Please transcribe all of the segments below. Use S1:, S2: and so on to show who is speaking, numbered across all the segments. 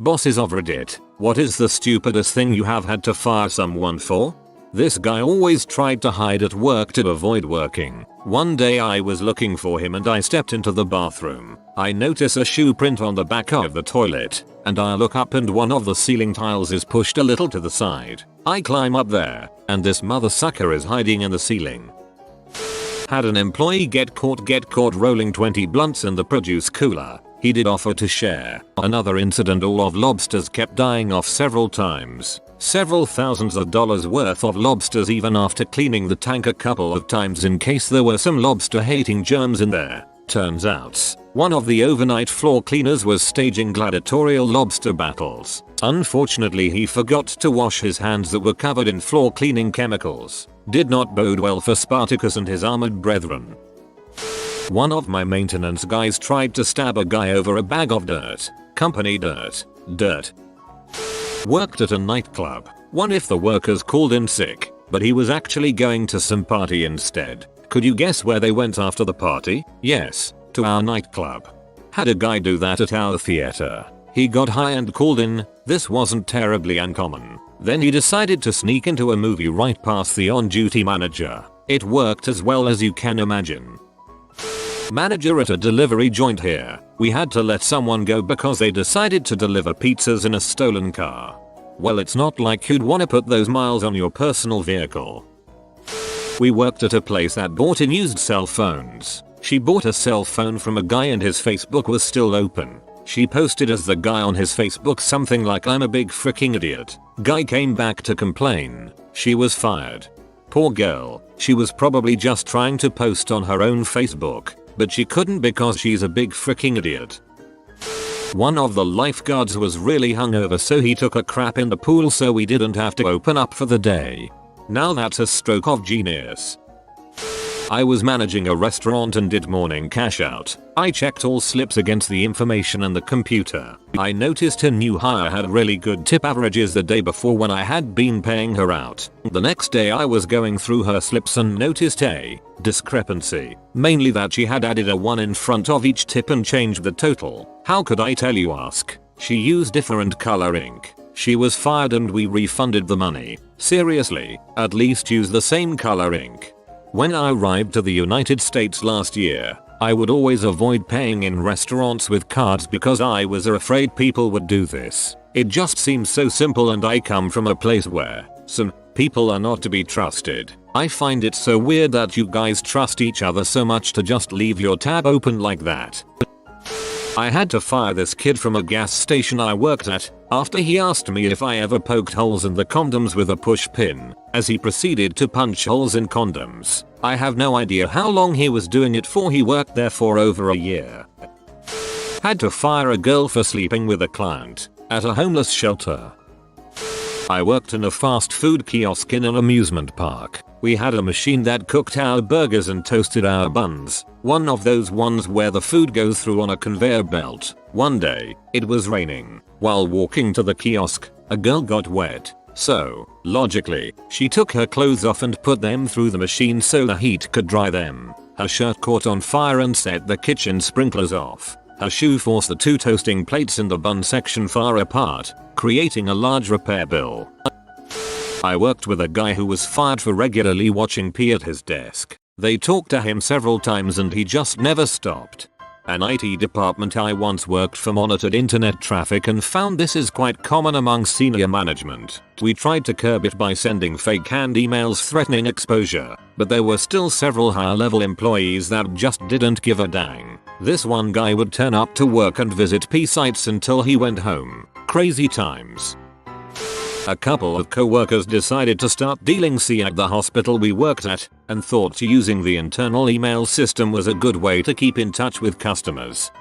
S1: Bosses of Reddit, what is the stupidest thing you have had to fire someone for? This guy always tried to hide at work to avoid working. One day I was looking for him and I stepped into the bathroom. I notice a shoe print on the back of the toilet, and I look up and one of the ceiling tiles is pushed a little to the side. I climb up there, and this mother sucker is hiding in the ceiling. Had an employee get caught rolling 20 blunts in the produce cooler. He did offer to share. Another incident, all of lobsters kept dying off several times. Several thousands of dollars worth of lobsters even after cleaning the tank a couple of times in case there were some lobster hating germs in there. Turns out, one of the overnight floor cleaners was staging gladiatorial lobster battles. Unfortunately, he forgot to wash his hands that were covered in floor cleaning chemicals. Did not bode well for Spartacus and his armored brethren. One of my maintenance guys tried to stab a guy over a bag of dirt. Company dirt. Worked at a nightclub. One if the workers called in sick, but he was actually going to some party instead. Could you guess where they went after the party? Yes, to our nightclub. Had a guy do that at our theater. He got high and called in. This wasn't terribly uncommon. Then he decided to sneak into a movie right past the on-duty manager. It worked as well as you can imagine. Manager at a delivery joint here. We had to let someone go because they decided to deliver pizzas in a stolen car. Well, it's not like you'd want to put those miles on your personal vehicle. We worked at a place that bought in used cell phones. She bought a cell phone from a guy and his Facebook was still open. She posted as the guy on his Facebook something like, "I'm a big freaking idiot." Guy came back to complain. She was fired. Poor girl, she was probably just trying to post on her own Facebook. But she couldn't because she's a big freaking idiot. One of the lifeguards was really hungover, so he took a crap in the pool so we didn't have to open up for the day. Now that's a stroke of genius. I was managing a restaurant and did morning cash out. I checked all slips against the information in the computer. I noticed her new hire had really good tip averages the day before when I had been paying her out. The next day I was going through her slips and noticed a discrepancy. Mainly that she had added a 1 in front of each tip and changed the total. How could I tell, you ask? She used different color ink. She was fired and we refunded the money. Seriously, at least use the same color ink. When I arrived to the United States last year, I would always avoid paying in restaurants with cards because I was afraid people would do this. It just seems so simple, and I come from a place where some people are not to be trusted. I find it so weird that you guys trust each other so much to just leave your tab open like that. I had to fire this kid from a gas station I worked at after he asked me if I ever poked holes in the condoms with a push pin, as he proceeded to punch holes in condoms. I have no idea how long he was doing it for. He worked there for over a year. Had to fire a girl for sleeping with a client at a homeless shelter. I worked in a fast food kiosk in an amusement park. We had a machine that cooked our burgers and toasted our buns. One of those ones where the food goes through on a conveyor belt. One day, it was raining. While walking to the kiosk, a girl got wet. So, logically, she took her clothes off and put them through the machine so the heat could dry them. Her shirt caught on fire and set the kitchen sprinklers off. Her shoe forced the 2 toasting plates in the bun section far apart, creating a large repair bill. I worked with a guy who was fired for regularly watching pee at his desk. They talked to him several times and he just never stopped. An IT department I once worked for monitored internet traffic and found this is quite common among senior management. We tried to curb it by sending fake canned emails threatening exposure, but there were still several higher level employees that just didn't give a dang. This one guy would turn up to work and visit P sites until he went home. Crazy times. A couple of coworkers decided to start dealing C at the hospital we worked at and thought using the internal email system was a good way to keep in touch with customers.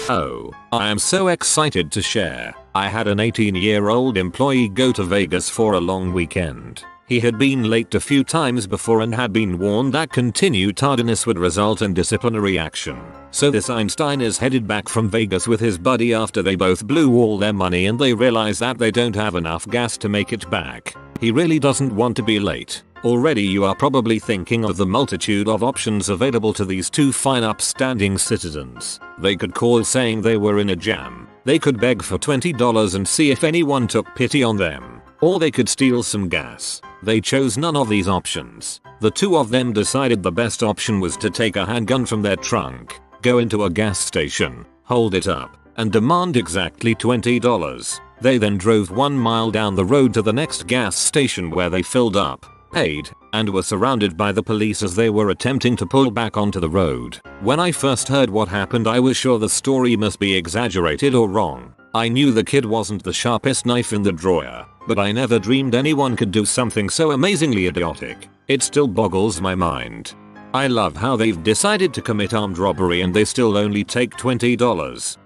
S1: Oh, I am so excited to share. I had an 18-year-old employee go to Vegas for a long weekend. He had been late a few times before and had been warned that continued tardiness would result in disciplinary action. So this Einstein is headed back from Vegas with his buddy after they both blew all their money and they realize that they don't have enough gas to make it back. He really doesn't want to be late. Already you are probably thinking of the multitude of options available to these two fine upstanding citizens. They could call saying they were in a jam. They could beg for $20 and see if anyone took pity on them. Or they could steal some gas. They chose none of these options. The two of them decided the best option was to take a handgun from their trunk, go into a gas station, hold it up, and demand exactly $20. They then drove 1 mile down the road to the next gas station where they filled up, paid, and were surrounded by the police as they were attempting to pull back onto the road. When I first heard what happened, I was sure the story must be exaggerated or wrong. I knew the kid wasn't the sharpest knife in the drawer, but I never dreamed anyone could do something so amazingly idiotic. It still boggles my mind. I love how they've decided to commit armed robbery and they still only take $20.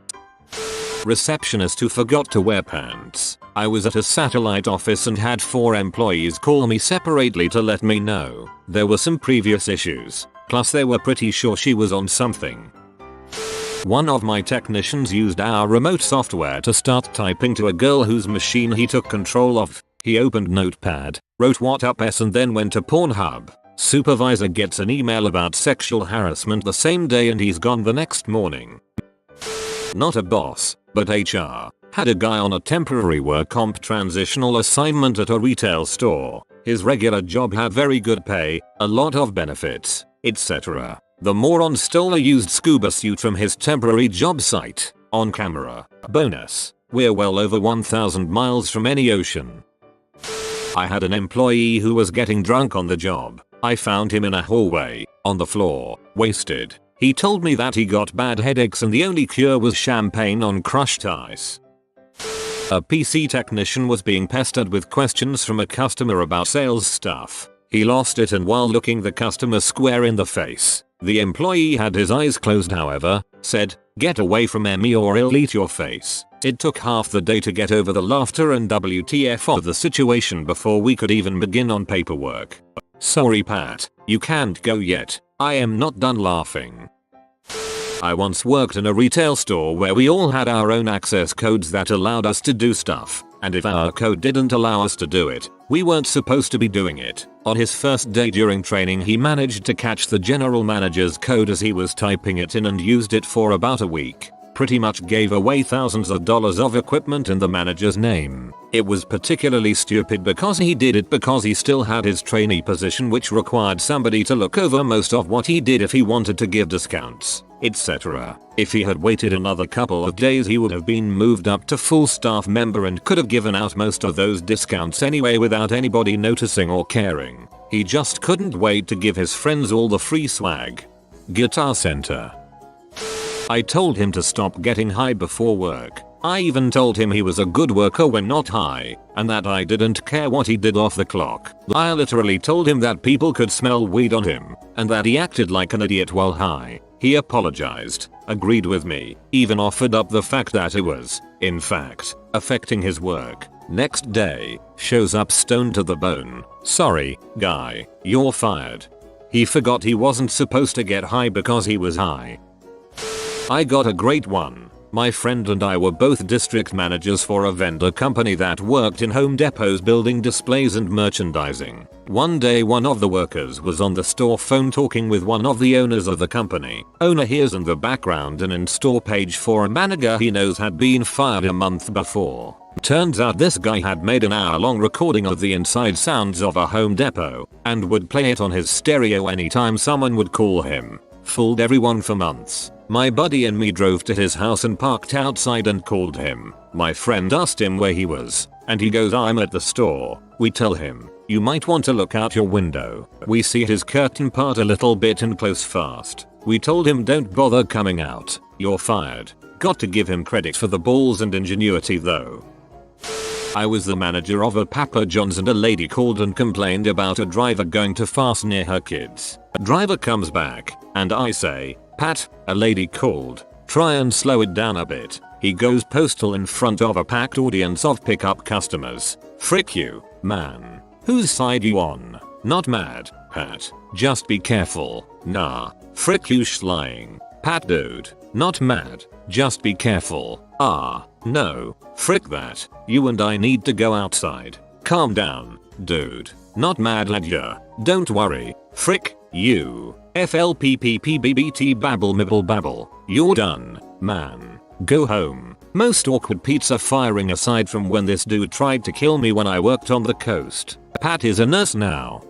S1: Receptionist who forgot to wear pants. I was at a satellite office and had 4 employees call me separately to let me know there were some previous issues, plus they were pretty sure she was on something. One of my technicians used our remote software to start typing to a girl whose machine he took control of. He opened Notepad, wrote what up s and then went to Pornhub. Supervisor gets an email about sexual harassment the same day and he's gone the next morning. Not a boss, but HR. Had a guy on a temporary work comp transitional assignment at a retail store. His regular job had very good pay, a lot of benefits, etc. The moron stole a used scuba suit from his temporary job site, on camera. Bonus, we're well over 1,000 miles from any ocean. I had an employee who was getting drunk on the job. I found him in a hallway, on the floor, wasted. He told me that he got bad headaches and the only cure was champagne on crushed ice. A PC technician was being pestered with questions from a customer about sales stuff. He lost it and while looking the customer square in the face, the employee had his eyes closed however, said, "Get away from me or I'll eat your face." It took half the day to get over the laughter and WTF of the situation before we could even begin on paperwork. Sorry Pat, you can't go yet. I am not done laughing. I once worked in a retail store where we all had our own access codes that allowed us to do stuff, and if our code didn't allow us to do it, we weren't supposed to be doing it. On his first day during training he managed to catch the general manager's code as he was typing it in and used it for about a week. Pretty much gave away thousands of dollars of equipment in the manager's name. It was particularly stupid because he did it because he still had his trainee position which required somebody to look over most of what he did if he wanted to give discounts, etc. If he had waited another couple of days he would have been moved up to full staff member and could have given out most of those discounts anyway without anybody noticing or caring. He just couldn't wait to give his friends all the free swag. Guitar Center. I told him to stop getting high before work. I even told him he was a good worker when not high, and that I didn't care what he did off the clock. I literally told him that people could smell weed on him, and that he acted like an idiot while high. He apologized, agreed with me, even offered up the fact that it was, in fact, affecting his work. Next day, shows up stoned to the bone. "Sorry, guy, you're fired." He forgot he wasn't supposed to get high because he was high. I got a great one. My friend and I were both district managers for a vendor company that worked in Home Depot's building displays and merchandising. One day one of the workers was on the store phone talking with one of the owners of the company. Owner hears in the background an in-store page for a manager he knows had been fired a month before. Turns out this guy had made an hour-long recording of the inside sounds of a Home Depot and would play it on his stereo anytime someone would call him. Fooled everyone for months. My buddy and me drove to his house and parked outside and called him. My friend asked him where he was, and he goes, "I'm at the store." We tell him, "You might want to look out your window." We see his curtain part a little bit and close fast. We told him, "Don't bother coming out. You're fired." Got to give him credit for the balls and ingenuity though. I was the manager of a Papa John's and a lady called and complained about a driver going too fast near her kids. A driver comes back, and I say, "Pat, a lady called. Try and slow it down a bit." He goes postal in front of a packed audience of pickup customers. "Frick you, man. Whose side you on?" "Not mad, Pat. Just be careful." "Nah. Frick you schlying." "Pat dude. Not mad. Just be careful." "Ah, no. Frick that. You and I need to go outside." "Calm down, dude. Not mad at ya. Don't worry. Frick you. FLPPPBBT babble mibble babble. You're done." Man. Go home. Most awkward pizza firing aside from when this dude tried to kill me when I worked on the coast. Pat is a nurse now.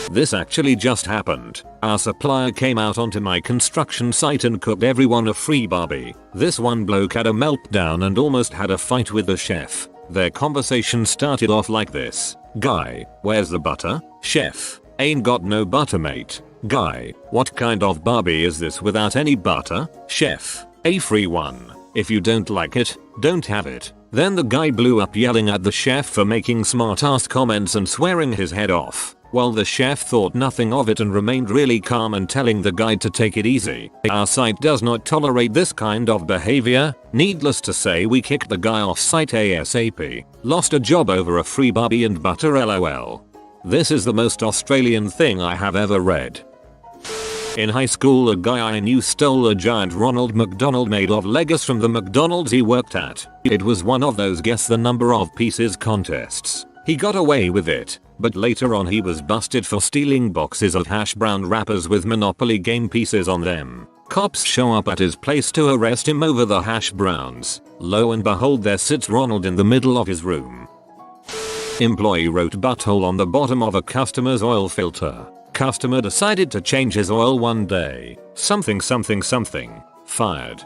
S1: This actually just happened. Our supplier came out onto my construction site and cooked everyone a free Barbie. This one bloke had a meltdown and almost had a fight with the chef. Their conversation started off like this. Guy, where's the butter? Chef, ain't got no butter mate. Guy, what kind of Barbie is this without any butter? Chef, a free one. If you don't like it, don't have it. Then the guy blew up yelling at the chef for making smart ass comments and swearing his head off. While the chef thought nothing of it and remained really calm and telling the guy to take it easy. Our site does not tolerate this kind of behavior. Needless to say, we kicked the guy off site ASAP. Lost a job over a free Barbie and butter, lol. This is the most Australian thing I have ever read. In high school, a guy I knew stole a giant Ronald McDonald made of Legos from the McDonald's he worked at. It was one of those guess the number of pieces contests. He got away with it, but later on he was busted for stealing boxes of hash brown wrappers with Monopoly game pieces on them. Cops show up at his place to arrest him over the hash browns. Lo and behold, there sits Ronald in the middle of his room. Employee wrote butthole on the bottom of a customer's oil filter. Customer decided to change his oil one day. Something. Fired.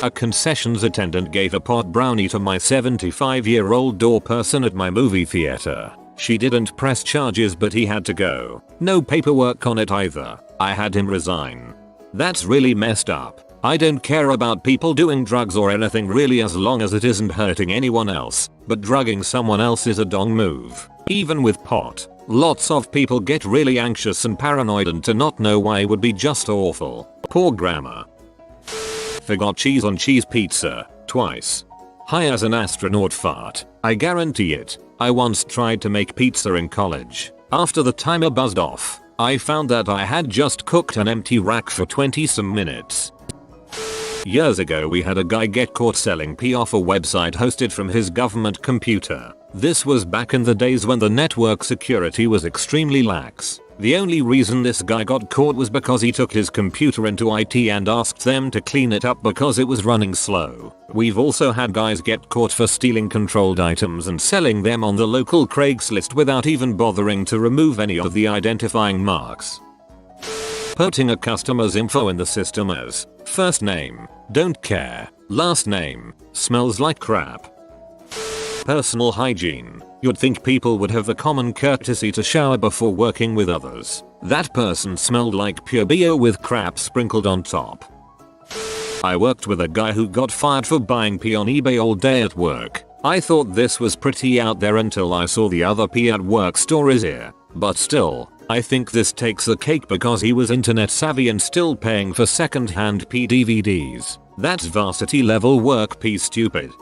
S1: A concessions attendant gave a pot brownie to my 75-year-old door person at my movie theater. She didn't press charges, but he had to go. No paperwork on it either. I had him resign. That's really messed up. I don't care about people doing drugs or anything really as long as it isn't hurting anyone else, but drugging someone else is a dong move. Even with pot, lots of people get really anxious and paranoid, and to not know why would be just awful. Poor grammar. Forgot cheese on cheese pizza twice. High as an astronaut fart. I guarantee it. I once tried to make pizza in college. After the timer buzzed off, I found that I had just cooked an empty rack for 20 some minutes. Years ago, we had a guy get caught selling pee off a website hosted from his government computer. This was back in the days when the network security was extremely lax. The only reason this guy got caught was because he took his computer into IT and asked them to clean it up because it was running slow. We've also had guys get caught for stealing controlled items and selling them on the local Craigslist without even bothering to remove any of the identifying marks. Putting a customer's info in the system as first name, don't care, last name, smells like crap. Personal hygiene. You'd think people would have the common courtesy to shower before working with others. That person smelled like pure BO with crap sprinkled on top. I worked with a guy who got fired for buying pee on eBay all day at work. I thought this was pretty out there until I saw the other pee at work stories here. But still, I think this takes the cake because he was internet savvy and still paying for second-hand pee DVDs. That's varsity level work pee stupid.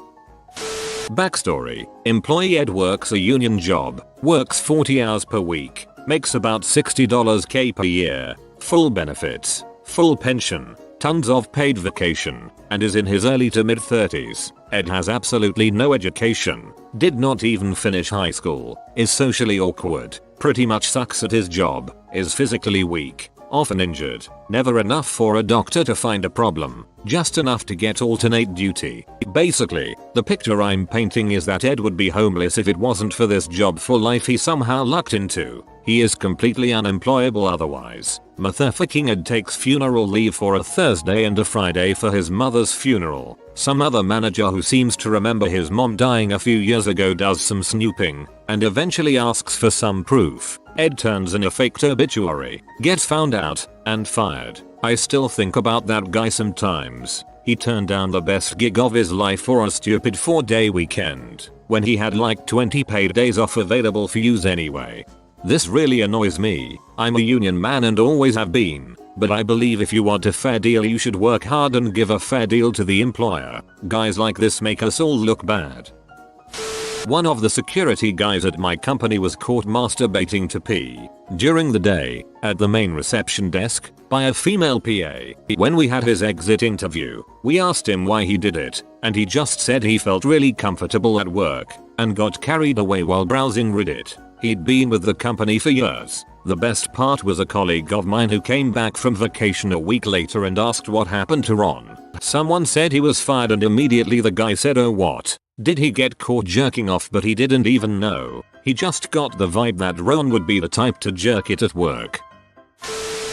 S1: Backstory. Employee Ed works a union job, works 40 hours per week, makes about $60K per year, full benefits, full pension, tons of paid vacation, and is in his early to mid 30s. Ed has absolutely no education, did not even finish high school, is socially awkward, pretty much sucks at his job, is physically weak, often injured, never enough for a doctor to find a problem, just enough to get alternate duty. Basically, the picture I'm painting is that Ed would be homeless if it wasn't for this job for life he somehow lucked into. He is completely unemployable otherwise. Motherfucking Ed takes funeral leave for a Thursday and a Friday for his mother's funeral. Some other manager who seems to remember his mom dying a few years ago does some snooping and eventually asks for some proof. Ed turns in a faked obituary, gets found out, and fired. I still think about that guy sometimes. He turned down the best gig of his life for a stupid 4-day weekend, when he had like 20 paid days off available for use anyway. This really annoys me. I'm a union man and always have been, but I believe if you want a fair deal you should work hard and give a fair deal to the employer. Guys like this make us all look bad. One of the security guys at my company was caught masturbating to pee during the day at the main reception desk by a female PA. When we had his exit interview, we asked him why he did it, and he just said he felt really comfortable at work and got carried away while browsing Reddit. He'd been with the company for years. The best part was a colleague of mine who came back from vacation a week later and asked what happened to Ron. Someone said he was fired and immediately the guy said, oh what? Did he get caught jerking off? But he didn't even know. He just got the vibe that Ron would be the type to jerk it at work.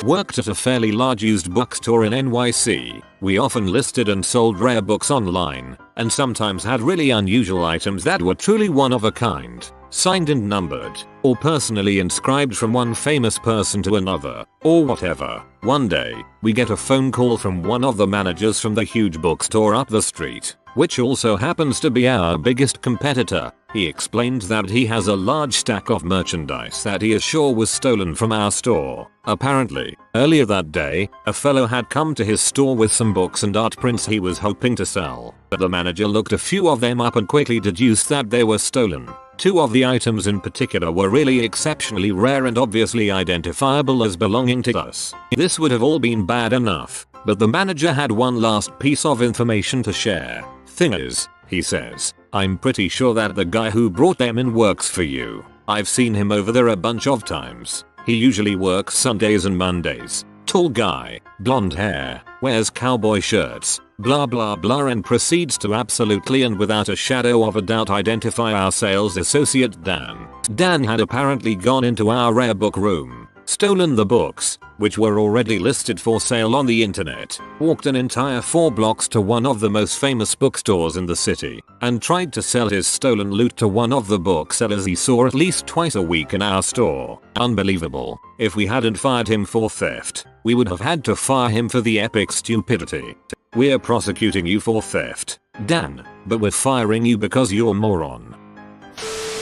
S1: Worked at a fairly large used bookstore in NYC. We often listed and sold rare books online, and sometimes had really unusual items that were truly one of a kind, signed and numbered, or personally inscribed from one famous person to another, or whatever. One day, we get a phone call from one of the managers from the huge bookstore up the street, which also happens to be our biggest competitor. He explained that he has a large stack of merchandise that he is sure was stolen from our store. Apparently, earlier that day, a fellow had come to his store with some books and art prints he was hoping to sell, but the manager looked a few of them up and quickly deduced that they were stolen. Two of the items in particular were really exceptionally rare and obviously identifiable as belonging to us. This would have all been bad enough, but the manager had one last piece of information to share. Thing is, he says, I'm pretty sure that the guy who brought them in works for you. I've seen him over there a bunch of times. He usually works Sundays and Mondays. Tall guy, blonde hair, wears cowboy shirts, blah blah blah, and proceeds to absolutely and without a shadow of a doubt identify our sales associate Dan. Dan had apparently gone into our rare book room, stolen the books, which were already listed for sale on the internet, walked an entire 4 blocks to one of the most famous bookstores in the city, and tried to sell his stolen loot to one of the booksellers he saw at least twice a week in our store. Unbelievable. If we hadn't fired him for theft, we would have had to fire him for the epic stupidity. We're prosecuting you for theft, Dan, but we're firing you because you're a moron.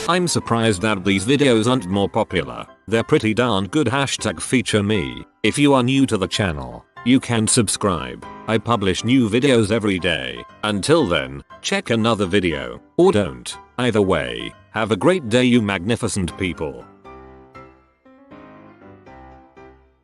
S1: I'm surprised that these videos aren't more popular. They're pretty darn good. #feature me. If you are new to the channel, you can subscribe. I publish new videos every day. Until then, check another video, or don't. Either way, have a great day you magnificent people.